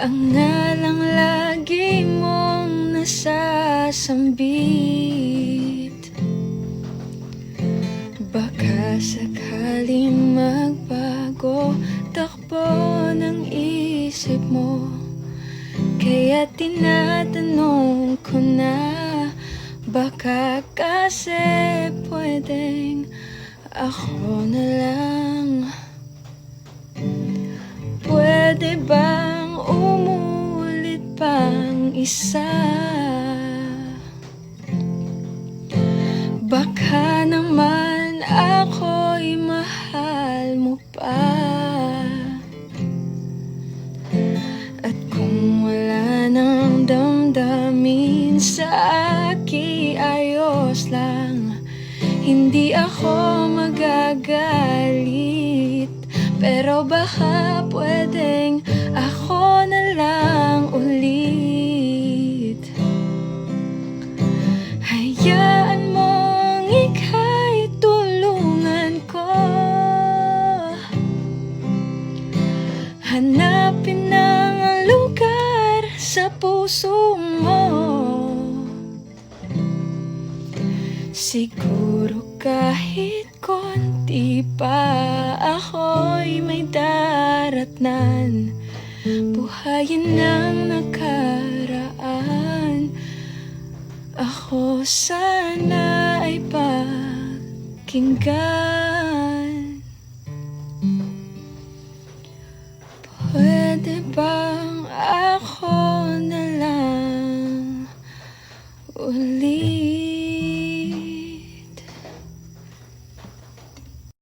Ang ngalang lagi mong nasasambit. Baka sakaling magbago takbo ng isip mo, kaya tinatanong ko na, baka kasi pwedeng ako na lang. Pwede bang umulit pang isa? Baka naman ako'y mahal mo pa. At kung wala nang damdamin sa akin, ayos lang, hindi ako magagalit. Pero baka pwedeng ako na lang ulit. Hayaan mong ika'y tulungan ko, hanapin ang lugar sa puso mo. Siguro kahit konti pa ako'y may daratnan, buhayin ng nakaraan. Ako sana ay pakinggan. Pwede bang ako na lang ulit?